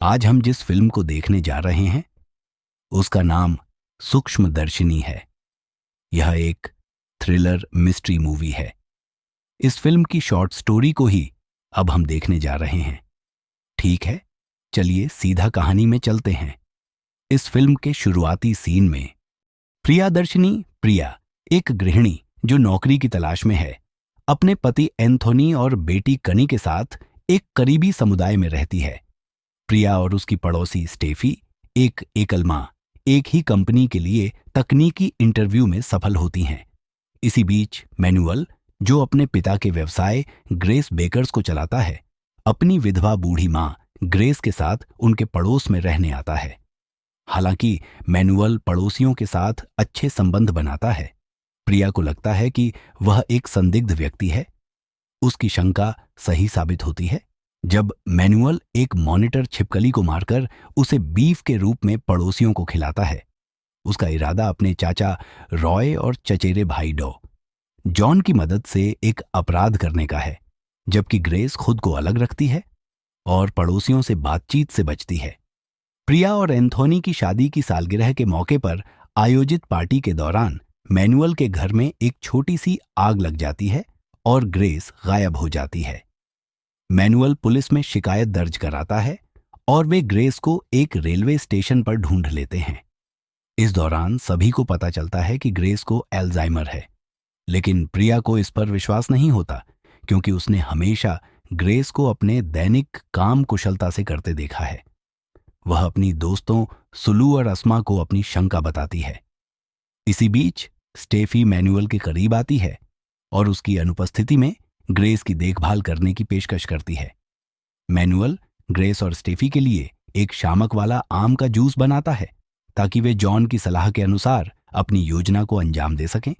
आज हम जिस फिल्म को देखने जा रहे हैं उसका नाम सूक्ष्मदर्शिनी है। यह एक थ्रिलर मिस्ट्री मूवी है। इस फिल्म की शॉर्ट स्टोरी को ही अब हम देखने जा रहे हैं। ठीक है, चलिए सीधा कहानी में चलते हैं। इस फिल्म के शुरुआती सीन में प्रियादर्शिनी प्रिया, एक गृहिणी जो नौकरी की तलाश में है, अपने पति एंथोनी और बेटी कनी के साथ एक करीबी समुदाय में रहती है। प्रिया और उसकी पड़ोसी स्टेफी, एक एकल मां, एक ही कंपनी के लिए तकनीकी इंटरव्यू में सफल होती हैं। इसी बीच मैनुअल, जो अपने पिता के व्यवसाय ग्रेस बेकर्स को चलाता है, अपनी विधवा बूढ़ी मां ग्रेस के साथ उनके पड़ोस में रहने आता है। हालांकि मैनुअल पड़ोसियों के साथ अच्छे संबंध बनाता है, प्रिया को लगता है कि वह एक संदिग्ध व्यक्ति है। उसकी शंका सही साबित होती है जब मैनुअल एक मॉनिटर छिपकली को मारकर उसे बीफ के रूप में पड़ोसियों को खिलाता है। उसका इरादा अपने चाचा रॉय और चचेरे भाई जॉन की मदद से एक अपराध करने का है, जबकि ग्रेस खुद को अलग रखती है और पड़ोसियों से बातचीत से बचती है। प्रिया और एंथोनी की शादी की सालगिरह के मौके पर आयोजित पार्टी के दौरान मैनुअल के घर में एक छोटी सी आग लग जाती है और ग्रेस गायब हो जाती है। मैनुअल पुलिस में शिकायत दर्ज कराता है और वे ग्रेस को एक रेलवे स्टेशन पर ढूंढ लेते हैं। इस दौरान सभी को पता चलता है कि ग्रेस को एल्जाइमर है, लेकिन प्रिया को इस पर विश्वास नहीं होता क्योंकि उसने हमेशा ग्रेस को अपने दैनिक काम कुशलता से करते देखा है। वह अपनी दोस्तों सुलू और अस्मा को अपनी शंका बताती है। इसी बीच स्टेफी मैनुअल के करीब आती है और उसकी अनुपस्थिति में ग्रेस की देखभाल करने की पेशकश करती है। मैनुअल ग्रेस और स्टेफी के लिए एक शामक वाला आम का जूस बनाता है ताकि वे जॉन की सलाह के अनुसार अपनी योजना को अंजाम दे सकें।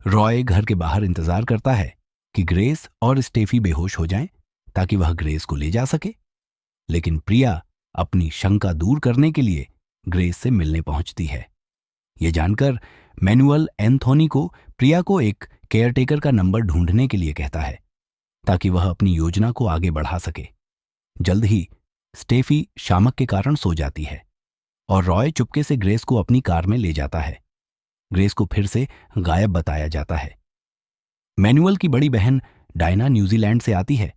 रॉय घर के बाहर इंतजार करता है कि ग्रेस और स्टेफी बेहोश हो जाएं ताकि वह ग्रेस को ले जा सके, लेकिन प्रिया अपनी शंका दूर करने के लिए ग्रेस से मिलने पहुंचती है। यह जानकर मैनुअल एंथोनी को प्रिया को एक केयरटेकर का नंबर ढूंढने के लिए कहता है ताकि वह अपनी योजना को आगे बढ़ा सके। जल्द ही स्टेफी शामक के कारण सो जाती है और रॉय चुपके से ग्रेस को अपनी कार में ले जाता है। ग्रेस को फिर से गायब बताया जाता है। मैनुअल की बड़ी बहन डायना न्यूजीलैंड से आती है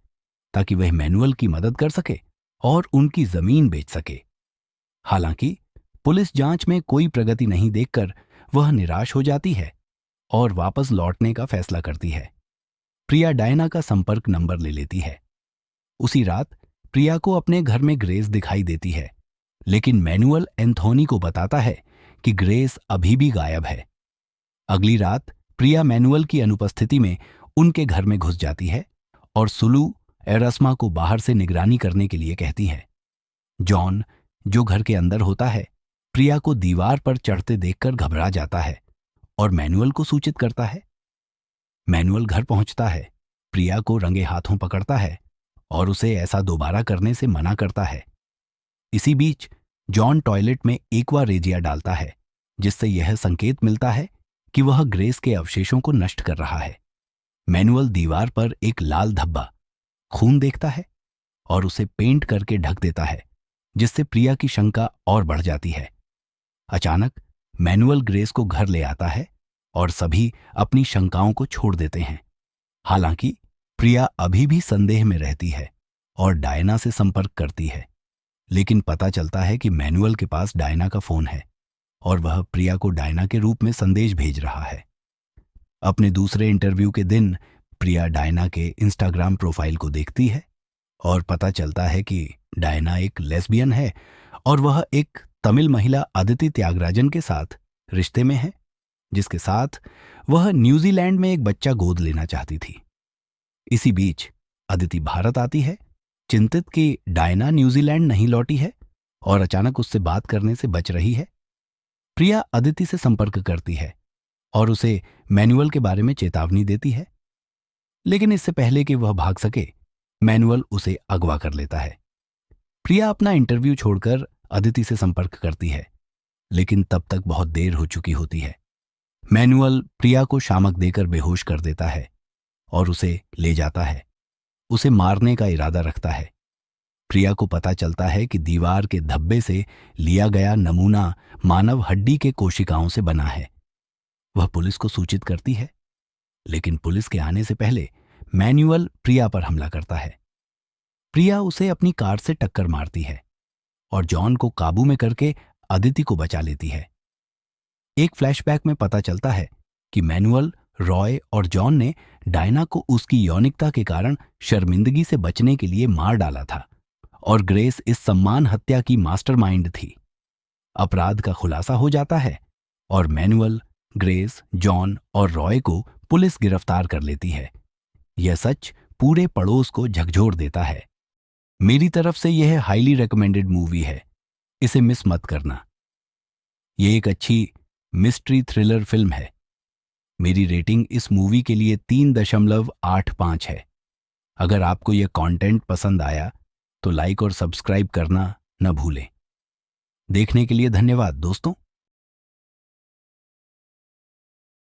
ताकि वह मैनुअल की मदद कर सके और उनकी जमीन बेच सके। हालांकि पुलिस जांच में कोई प्रगति नहीं देखकर वह निराश हो जाती है और वापस लौटने का फैसला करती है। प्रिया डायना का संपर्क नंबर ले लेती है। उसी रात प्रिया को अपने घर में ग्रेस दिखाई देती है, लेकिन मैनुअल एंथोनी को बताता है कि ग्रेस अभी भी गायब है। अगली रात प्रिया मैनुअल की अनुपस्थिति में उनके घर में घुस जाती है और सुलू एरस्मा को बाहर से निगरानी करने के लिए कहती है। जॉन, जो घर के अंदर होता है, प्रिया को दीवार पर चढ़ते देखकर घबरा जाता है और मैनुअल को सूचित करता है। मैनुअल घर पहुंचता है, प्रिया को रंगे हाथों पकड़ता है और उसे ऐसा दोबारा करने से मना करता है। इसी बीच जॉन टॉयलेट में एक्वा रेजिया डालता है, जिससे यह संकेत मिलता है कि वह ग्रेस के अवशेषों को नष्ट कर रहा है। मैनुअल दीवार पर एक लाल धब्बा खून देखता है और उसे पेंट करके ढक देता है, जिससे प्रिया की शंका और बढ़ जाती है। अचानक मैनुअल ग्रेस को घर ले आता है और सभी अपनी शंकाओं को छोड़ देते हैं। हालांकि प्रिया अभी भी संदेह में रहती है और डायना से संपर्क करती है, लेकिन पता चलता है कि मैनुअल के पास डायना का फोन है और वह प्रिया को डायना के रूप में संदेश भेज रहा है। अपने दूसरे इंटरव्यू के दिन प्रिया डायना के इंस्टाग्राम प्रोफाइल को देखती है और पता चलता है कि डायना एक लेस्बियन है और वह एक तमिल महिला अदिति त्यागराजन के साथ रिश्ते में है, जिसके साथ वह न्यूजीलैंड में एक बच्चा गोद लेना चाहती थी। इसी बीच अदिति भारत आती है, चिंतित कि डायना न्यूजीलैंड नहीं लौटी है और अचानक उससे बात करने से बच रही है। प्रिया अदिति से संपर्क करती है और उसे मैनुअल के बारे में चेतावनी देती है, लेकिन इससे पहले कि वह भाग सके, मैनुअल उसे अगवा कर लेता है। प्रिया अपना इंटरव्यू छोड़कर अदिति से संपर्क करती है, लेकिन तब तक बहुत देर हो चुकी होती है। मैनुअल प्रिया को शामक देकर बेहोश कर देता है और उसे ले जाता है। उसे मारने का इरादा रखता है। प्रिया को पता चलता है कि दीवार के धब्बे से लिया गया नमूना मानव हड्डी के कोशिकाओं से बना है। वह पुलिस को सूचित करती है, लेकिन पुलिस के आने से पहले मैनुअल प्रिया पर हमला करता है। प्रिया उसे अपनी कार से टक्कर मारती है और जॉन को काबू में करके अदिति को बचा लेती है। एक फ्लैशबैक में पता चलता है कि मैनुअल, रॉय और जॉन ने डायना को उसकी यौनिकता के कारण शर्मिंदगी से बचने के लिए मार डाला था और ग्रेस इस सम्मान हत्या की मास्टरमाइंड थी। अपराध का खुलासा हो जाता है और मैनुअल, ग्रेस, जॉन और रॉय को पुलिस गिरफ्तार कर लेती है। यह सच पूरे पड़ोस को झकझोर देता है। मेरी तरफ से यह हाईली रिकमेंडेड मूवी है, इसे मिस मत करना। यह एक अच्छी मिस्ट्री थ्रिलर फिल्म है। मेरी रेटिंग इस मूवी के लिए 3.85 है। अगर आपको यह कंटेंट पसंद आया तो लाइक और सब्सक्राइब करना न भूलें। देखने के लिए धन्यवाद दोस्तों।